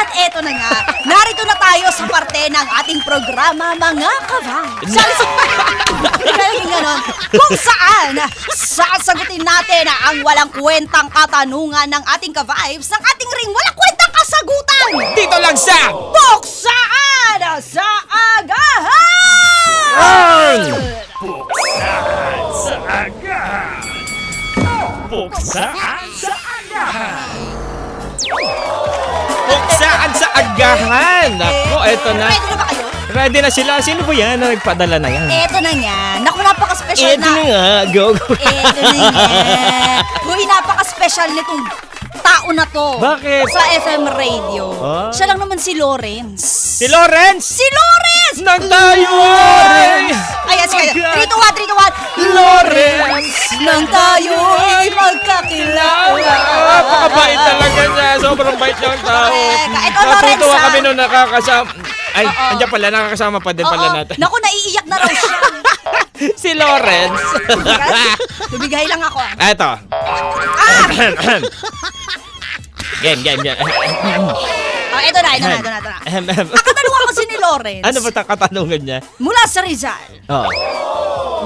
At eto na nga, narito na tayo sa parte ng ating programa, mga ka-vibes. Kung saan, sasagutin natin ang walang kwentang katanungan ng ating ka-vibes ng ating ring walang kwentang kasagutan. Dito lang sa Puksaan sa Agahan! Puksaan sa Agahan! Puksaan sa Agahan! Puksaan sa Agahan! Ako, eto na. Ready na ba kayo? Ready na sila. Sino ba yan na nagpadala na yan? Eto na nga. Naku, napaka-special Eto na nga. Go. Eto na nga. Uy, napaka-special nitong tao na to. Bakit? Sa FM radio. Ah? Siya lang naman si Lawrence. Si Lawrence! Si Lawrence! Nang tayo! Ayan, sige. 3, 2, 1, 3, 2, 1. Lawrence! Nang tayo'y magkakilala. Napakabait talaga niya. Sobrang bait ng tao. Ito, Lawrence, Natutuwa ha? kami nung nakakasama. Ay, Oo. andiyan pala. Nakakasama pa din pala Oo. natin. Naku, naiiyak na raw siya. Si Lawrence. Bibigay lang ako. Eto. Ah! Game. Oh, ito na. Ang katanungan kasi ni Lawrence, Ano ba katanungan niya? mula sa Rizal, Oh.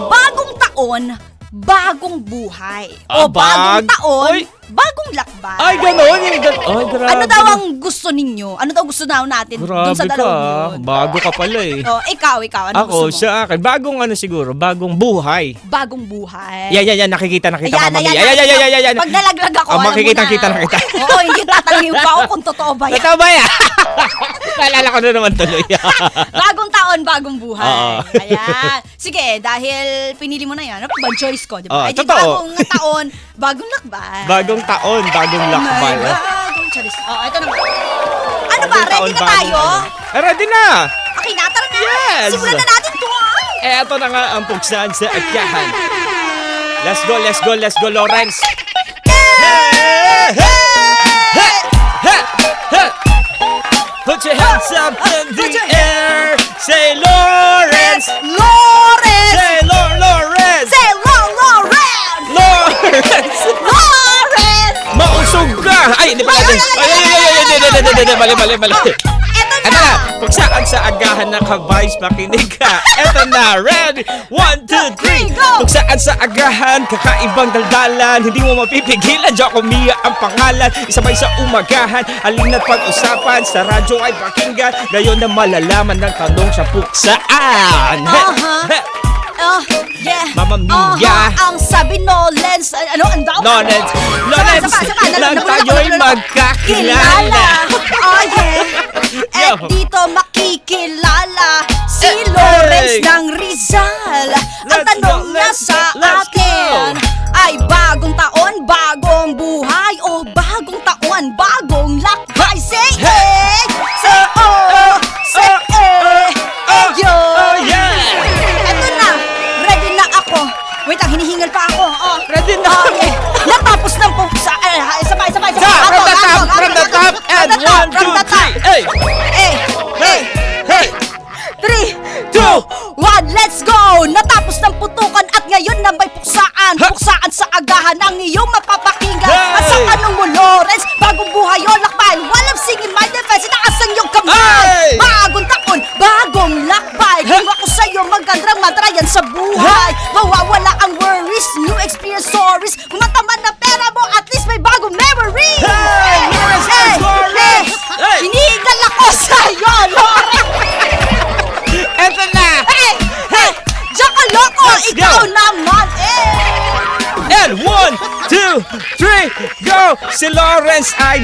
bagong taon, bagong buhay. Ah, O bagong taon, Oy! bagong lakbay. Ay, gano'n. Ay, grabe. Ano daw ang gusto ninyo? Ano daw gusto daw natin dun sa Grabe ka. dalawang yun? Bago ka pala eh. Oh, ikaw, ano Ako, gusto mo? sa akin, bagong ano siguro, bagong buhay. Bagong buhay. Yan, nakikita Ayan, Mama Mia. ayan. Yan. Pag nalaglag ako, Oh, alam mo makikita na. na kita. Oo, hindi tatanungin pa ako kung totoo ba yan. Totoo ba yan? Naalala ko na naman tuloy. Bagong taon, bagong buhay. Oo. Ayan. Sige, dahil pinili mo na yan, ano ba choice ko, di ba? Oo, Ay, di totoo. bagong taon, bagong lakbay. Bagong taon, bagong lakbay. May bagong charis. Oh, ito naman. Ano ba, Bagong ready taon, na bagong tayo? ano. Ready na! Okay na, tara na. Yes. Simulan na natin to. Eto na nga ang puksaan sa Agahan. Let's go, Lawrence! Hey! Put your hands up in the air. Say Lawrence! Lawrence! Say Lawrence! Say Lawrence! Lawrence! Lawrence! Mausog ka! Ay, hindi pala. Mali. Ito Ano na. na? Puksaan sa Agahan na ka-vibes, makinig ka. Eto na, ready? 1, 2, 3, go! Puksaan sa Agahan, kakaibang daldalan. Hindi mo mapipigilan, Joko Mia ang pangalan. Isabay sa umagahan, alin at pag-usapan. Sa radyo ay pakinggan, gayon na malalaman ng tanong sa puksaan. Oh, yeah. Mama Mia. Ang sabi Lawrence. Ano, ang daw? Lawrence, Saka, lang tayo'y magkakilala. Oh, yeah. At Yo. dito makikilala si Lawrence ng Rizal. Ang Let's tanong go, niya let's sa go, let's atin ay bagong taon, bagong buhay o bagong taon, bagong lakbay. Say eh! Say oh! Say eh! Yo! Oh, yeah! Eto na! Ready na ako! Wait lang, hinihingal pa ako. Oh. Ready na. Okay. Natapos ng puksa. Sabay. From the top, and 1, 2, 3, hey! Hey! 3, 2, 1, let's go! Natapos ng putukan at ngayon na may puksaan. Puksaan sa Agahan ang iyong mapapakinggan. Hey! At sa tanong mo, Lawrence, bagong buhay o lakbay. Walang singing my defense, itaas ang iyong kamay. Hey! Bagong taon, bagong lakbay. Kung ako sa'yo magandrang madrayan sa buhay. Mawawala ang worries, new experience stories. Kumanta man na pera mo, at least may bagong memories. Hey! Lawrence! Hey! Hinihigal ako sa'yo, Lawrence. Eto na! Hey! Diyan ka loko! Let's go! Ikaw naman! And 1, 2, 3, go! Si Lawrence ay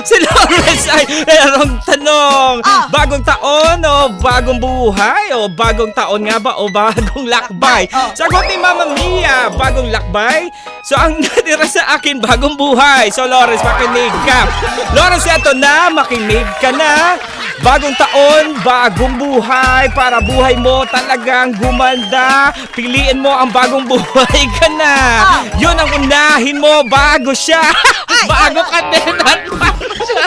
Si Lawrence ay merong tanong. Ah. Bagong taon o bagong buhay? O bagong taon nga ba o bagong lakbay? Oh. Sagot ni Mama Mia, bagong lakbay? So ang natira sa akin, bagong buhay. So Lawrence, makinig ka. Lawrence, eto na, makinig ka na. Bagong taon, bagong buhay. Para buhay mo talagang gumanda. Piliin mo ang bagong buhay ka na. Yun ang unahin mo bago siya. Ay, Bago ka din at bago siya.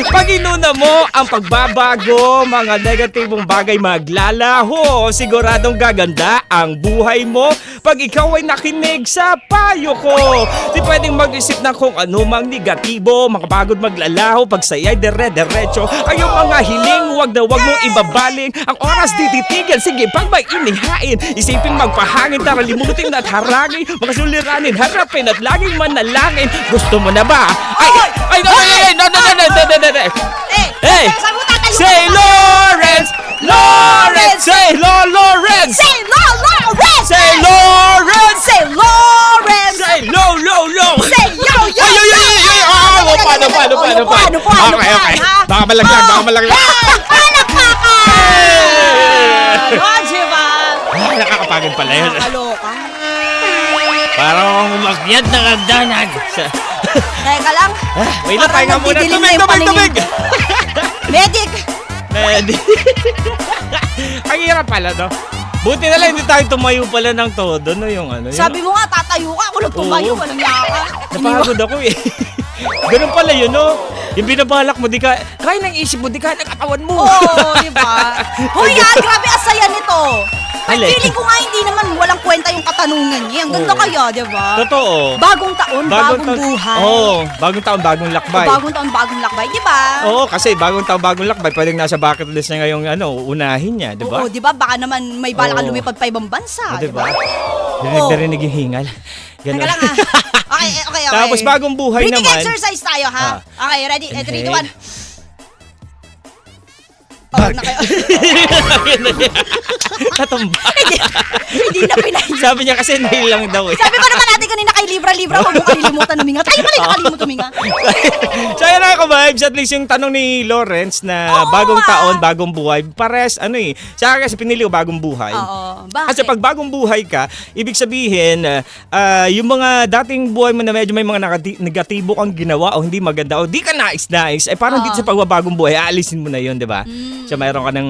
Pag inuna Ramdam mo ang pagbabago, mga negatibong bagay maglalaho. Siguradong gaganda ang buhay mo pag ikaw ay nakinig sa payo ko. Di pwedeng mag-isip na kung ano mang negatibo, makapagod maglalaho, pag saya'y dere-derecho. Ang iyong mga hiling, wag na wag mong ibabaling. Ang oras di titigil, sige pag may inihain. Isipin magpahangin, tara limutin at harangin. Mga suliranin, harapin at laging manalangin. Gusto mo na ba? No. Hey! Sabi mo tatayo Say ka ba? Lawrence! Lawrence! Say Lawrence! Say Lawrence! Say Lawrence! Say Lawrence! Say low! Say yo! Paano? Okay. Baka malaglag. Ay, nakakapagod pala yun. Nakakaloka. Parang umakyat na kagdanag. Teka lang. Wait lang, pahinga muna. nagdidilim na yung Tubig! Medic! Ang hirap pala, no? Buti na lang hindi tayo tumayo pala ng todo, no? Yung ano. Sabi mo nga, tatayo ka. Ako nang tumayo, Oo. walang yaka. Napagod ako eh. Ganun pala yun, no? Yung binabalak mo, kaya ng isip mo, di kaya ng katawan mo. Oo, di ba? Hoy, grabe asaya nito. Ay, Alin? feeling ko nga hindi naman walang kwenta yung katanungan niya. Ang ganda Oo. kaya, di ba? Totoo. Bagong taon, bagong buhay. Oo, bagong taon, bagong lakbay. Bagong taon, bagong lakbay, di ba? Oo, kasi bagong taon, bagong lakbay, pwedeng nasa bucket list niya ngayong unahin niya, di ba? Oo, di ba? Baka naman may balak ka Oo. lumipad pa ibang bansa, Di di ba? ba? Narinig yung hingal. Ganun. Teka lang Okay. Tapos bagong buhay Breathing naman. exercise tayo, ha? Okay, ready? 3, 2, 1. Bag. Na kayo. Natumba. Hindi na pinahin. Sabi niya kasi nail lang daw eh. Sabi ko naman natin kanina kay Libra, huwag mo kalilimutan huminga. Tayo pala yung nakalimutan huminga. So yun na ako vibes, at least yung tanong ni Lawrence na Oo, bagong ah. taon, bagong buhay, pares sa akin kasi pinili ko bagong buhay. Oo, bakit? Kasi pag bagong buhay ka, ibig sabihin, yung mga dating buhay mo na medyo may mga negatibo kang ginawa o hindi maganda o di ka nais-nais, parang Oo. dito sa pagbabagong buhay, aalisin mo na yun, di ba? So mayroon ka ng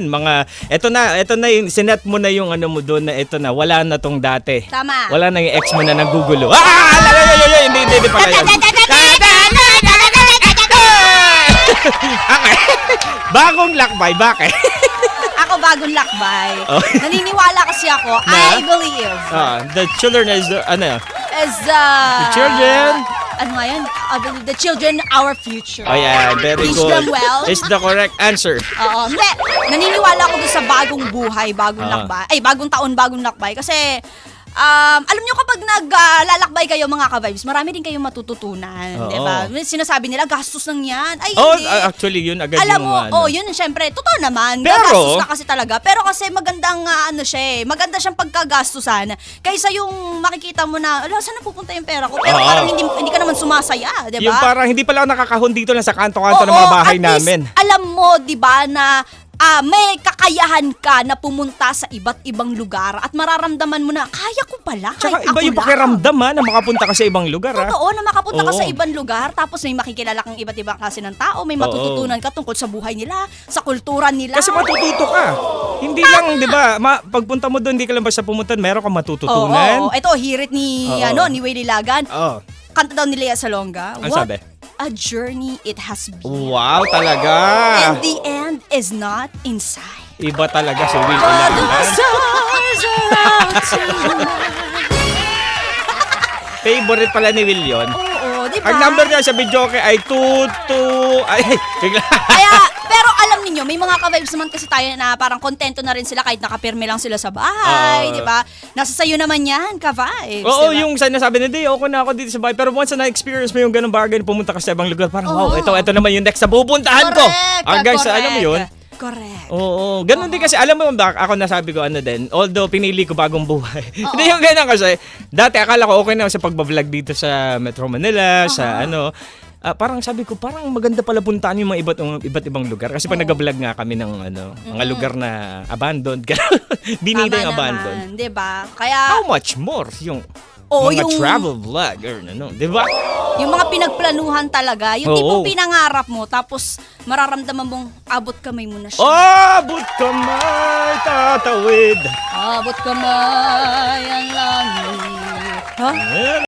mga, eto na yung, sinet mo na yung ano mo doon na eto na, wala na tong dati. Tama. Wala na yung ex mo na nagugulo. Hindi pala yun. Okay. Bagong lakbay, bakit? Ako bagong lakbay. Oh. Naniniwala kasi ako, Na? I believe, The children is, is the children. Ano nga yan? I believe the children, our future. Oh yeah, very Teach good. them well. It's the correct answer. Oo, hindi. Naniniwala ako doon sa bagong buhay, bagong lakbay. Ay, bagong taon, bagong lakbay. Kasi, alam nyo kapag naglalakbay kayo mga ka-vibes, marami din kayong matututunan. Oo. Diba? Sinasabi nila, gastos lang yan. Ay, Oh, hindi. actually yun agad Alam yung mo, yun syempre, totoo naman. Pero- Gagastos na kasi talaga. Pero kasi magandang, maganda siyang pagkagastusan. Kaysa yung makikita mo na, ala, saan napupunta yung pera ko? Pero Oo. parang hindi ka naman sumasaya, di ba? Yung parang hindi pala ako nakakahon dito lang sa kanto-kanto ng mga bahay at least, namin. alam mo, di ba, na may kakayahan ka na pumunta sa iba't ibang lugar at mararamdaman mo na, kaya ko pala, Tsaka kahit iba ako yung lang. pakiramdam na makapunta ka sa ibang lugar. Totoo, na makapunta ka Oo. sa ibang lugar, tapos may makikilala kang iba't ibang klase ng tao, may matututunan ka tungkol sa buhay nila, sa kultura nila. Kasi matututo ka. Hindi lang, di ba, pagpunta mo doon, hindi ka lang basta pumunta, meron kang matututunan. Oo. Ito, hirit ni, Oo. ni Willie Lagan. Oo. Kanta daw ni Lea Salonga. Ang What sabi? a journey it has been. Wow, talaga. And the end is not in sight. Iba talaga si Will But the Ilagan. stars are out tonight. Favorite pala ni Will yun. Oo, di ba? Ang number niya sa videoke ay 22... Ay, bigla. Kaya, pero alam niyo, may mga ka-vibes naman kasi tayo na parang kontento na rin sila kahit nakapirme lang sila sa bahay, Oo. di ba? Nasa sayo naman yan, ka-vibes, Oo, di ba? yung sinasabi na, di, okay na ako dito sa bahay. Pero once na na-experience mo yung ganung bagay na pumunta ka sa ibang lugar, parang, wow, Oo. ito naman yung next na pupuntahan ko. Hanggang sa, correct. alam mo yun? Correct. Oo, ganun din kasi, alam mo ba, ako nasabi ko ano din, although pinili ko bagong buhay. Hindi yung ganun kasi, dati akala ko okay na sa pagbablog dito sa Metro Manila, sa parang sabi ko, parang maganda pala puntaan yung mga iba't ibang lugar. Kasi pag nag-vlog nga kami ng mga lugar na abandoned, binida yung abandoned. Di ba? Kaya, How much more yung Oo, mga yung- travel vlog or ano, di ba? yung mga pinagplanuhan talaga, yung Oo. tipong pinangarap mo, tapos mararamdaman mong abot kamay mo na siya. Abot kamay, tatawid. Abot kamay ang langit. Ha?